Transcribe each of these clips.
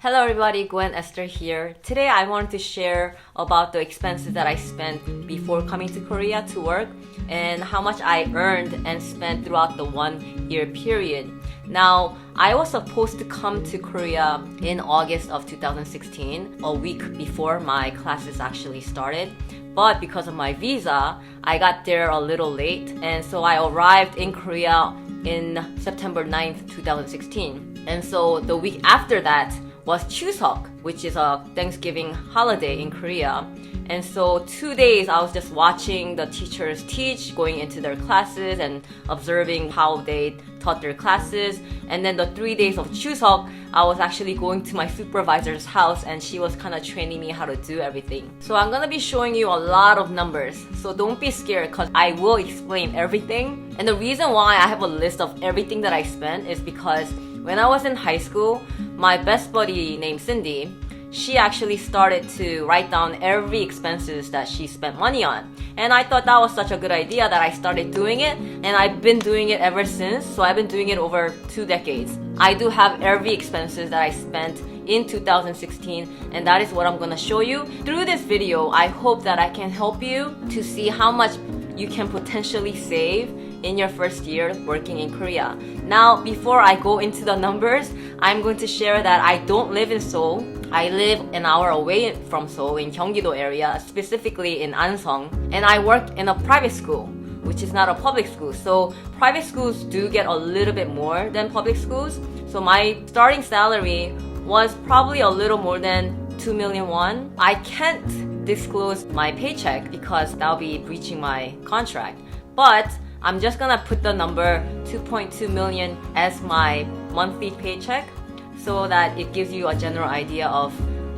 Hello everybody, Gwen Esther here. Today I wanted to share about the expenses that I spent before coming to Korea to work and how much I earned and spent throughout the 1 year period. Now, I was supposed to come to Korea in August of 2016, a week before my classes actually started. But because of my visa, I got there a little late, and so I arrived in Korea in September 9th, 2016. And so the week after that was Chuseok, which is a Thanksgiving holiday in Korea. And so 2 days I was just watching the teachers teach, going into their classes and observing how they taught their classes. And then the 3 days of Chuseok, I was actually going to my supervisor's house and she was kind of training me how to do everything. So I'm gonna be showing you a lot of numbers. So don't be scared because I will explain everything. And the reason why I have a list of everything that I spent is because when I was in high school, my best buddy named Cindy, she actually started to write down every expenses that she spent money on. And I thought that was such a good idea that I started doing it, and I've been doing it ever since. So I've been doing it over 2 decades. I do have every expenses that I spent in 2016, and that is what I'm gonna show you. Through this video, I hope that I can help you to see how much you can potentially save in your first year working in Korea. Now, before I go into the numbers, I'm going to share that I don't live in Seoul. I live an hour away from Seoul in Gyeonggi-do area, specifically in Anseong. And I work in a private school, which is not a public school. So private schools do get a little bit more than public schools. So my starting salary was probably a little more than 2 million won. I can't disclose my paycheck because that'll be breaching my contract. But I'm just gonna put the number 2.2 million as my monthly paycheck so that it gives you a general idea of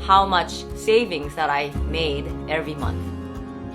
how much savings that I made every month.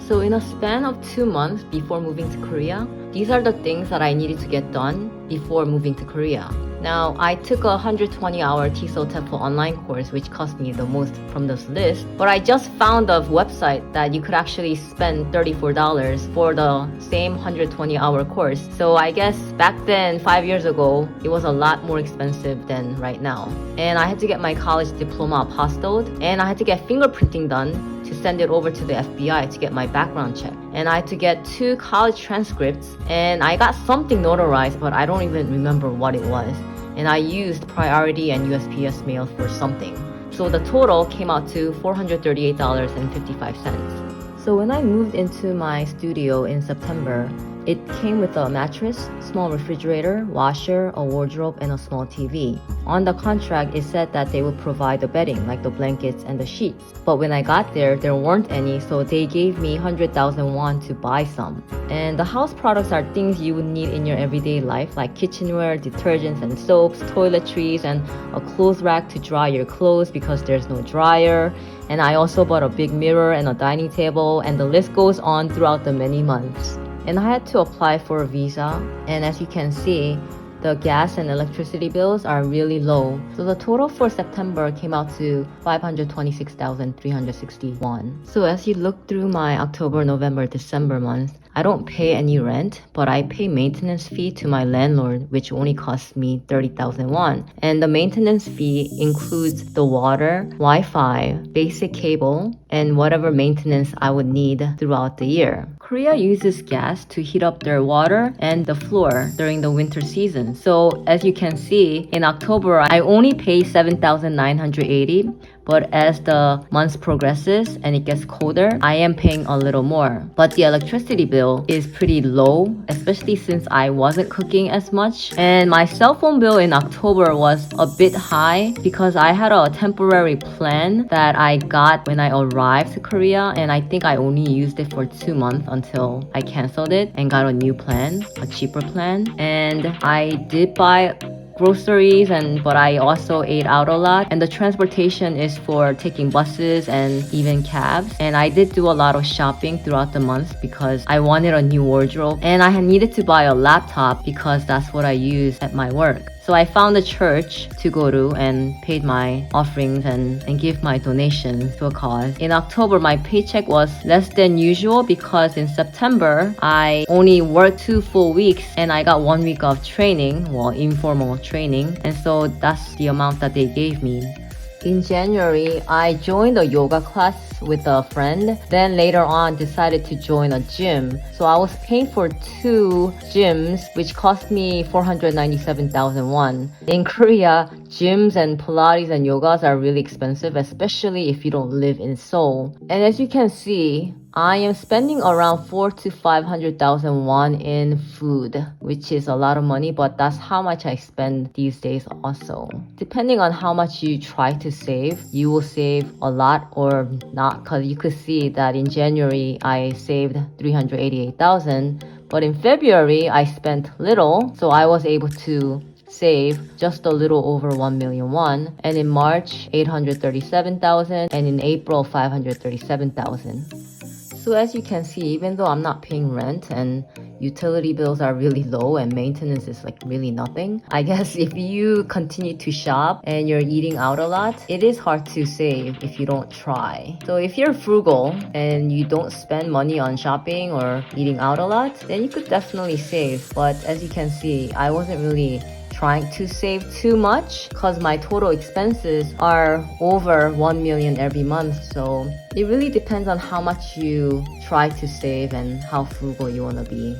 So in a span of 2 months before moving to Korea, these are the things that I needed to get done before moving to Korea. Now, I took a 120-hour TESOL TOEFL online course, which cost me the most from this list. But I just found a website that you could actually spend $34 for the same 120-hour course. So I guess back then, 5 years ago, it was a lot more expensive than right now. And I had to get my college diploma apostilled, and I had to get fingerprinting done to send it over to the FBI to get my background check. And I had to get 2 college transcripts, and I got something notarized, but I don't even remember what it was. And I used Priority and USPS mail for something. So the total came out to $438.55. So when I moved into my studio in September, it came with a mattress, small refrigerator, washer, a wardrobe, and a small TV. On the contract, it said that they would provide the bedding, like the blankets and the sheets. But when I got there weren't any, so they gave me 100,000 won to buy some. And the house products are things you would need in your everyday life, like kitchenware, detergents and soaps, toiletries, and a clothes rack to dry your clothes because there's no dryer. And I also bought a big mirror and a dining table, and the list goes on throughout the many months. And I had to apply for a visa, and as you can see, the gas and electricity bills are really low. So the total for September came out to 526,361. So as you look through my October, November, December months, I don't pay any rent, but I pay maintenance fee to my landlord, which only costs me 30,000 won. And the maintenance fee includes the water, Wi-Fi, basic cable, and whatever maintenance I would need throughout the year. Korea uses gas to heat up their water and the floor during the winter season. So as you can see, in October, I only pay 7,980. But as the months progresses and it gets colder, I am paying a little more. But the electricity bill is pretty low, especially since I wasn't cooking as much. And my cell phone bill in October was a bit high because I had a temporary plan that I got when I arrived to Korea, and I think I only used it for 2 months until I canceled it and got a new plan, a cheaper plan. And I did buy groceries, but I also ate out a lot, and the transportation is for taking buses and even cabs. And I did do a lot of shopping throughout the months because I wanted a new wardrobe, and I had needed to buy a laptop because that's what I use at my work. So I found a church to go to and paid my offerings and give my donations to a cause. In October, my paycheck was less than usual because in September, I only worked 2 full weeks and I got 1 week of training, well, informal training. And so that's the amount that they gave me. In January, I joined a yoga class with a friend, then later on decided to join a gym. So I was paying for 2 gyms, which cost me 497,000 won. In Korea, gyms and Pilates and yogas are really expensive, especially if you don't live in Seoul. And as you can see, I am spending around 4 to 500,000 won in food, which is a lot of money, but that's how much I spend these days also. Depending on how much you try to save, you will save a lot or not, because you could see that in January I saved 388,000, but in February I spent little, so I was able to save just a little over 1 million won, and in March 837,000, and in April 537,000. So as you can see, even though I'm not paying rent and utility bills are really low and maintenance is like really nothing, I guess if you continue to shop and you're eating out a lot, it is hard to save if you don't try. So if you're frugal and you don't spend money on shopping or eating out a lot, then you could definitely save. But as you can see, I wasn't really trying to save too much because my total expenses are over 1 million every month. So it really depends on how much you try to save and how frugal you want to be.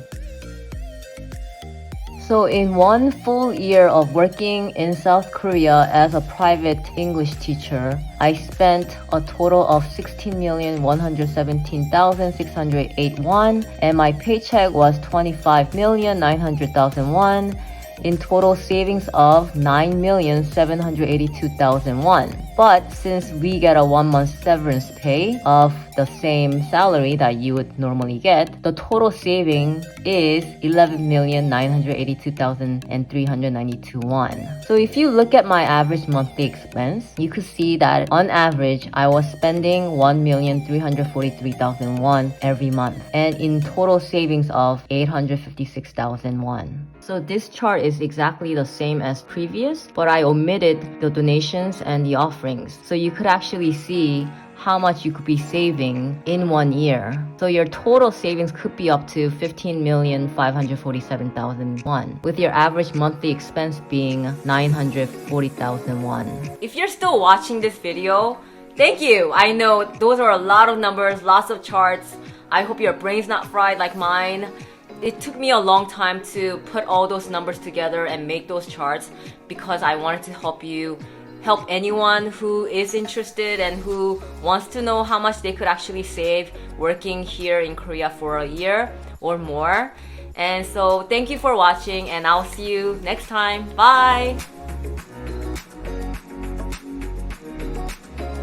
So in 1 full year of working in South Korea as a private English teacher, I spent a total of 16,117,608 won, and my paycheck was 25,900,000 won. In total savings of 9,782,000 won. But since we get a 1-month severance pay of the same salary that you would normally get, the total saving is 11,982,392 won. So if you look at my average monthly expense, you could see that on average, I was spending 1,343,000 won every month, and in total savings of 856,000 won. So this chart is exactly the same as previous, but I omitted the donations and the offerings. So you could actually see how much you could be saving in 1 year. So your total savings could be up to 15,547,000 won, with your average monthly expense being 940,000 won. If you're still watching this video, thank you! I know those are a lot of numbers, lots of charts. I hope your brain's not fried like mine. It took me a long time to put all those numbers together and make those charts because I wanted to help anyone who is interested and who wants to know how much they could actually save working here in Korea for a year or more. And so thank you for watching, and I'll see you next time. Bye!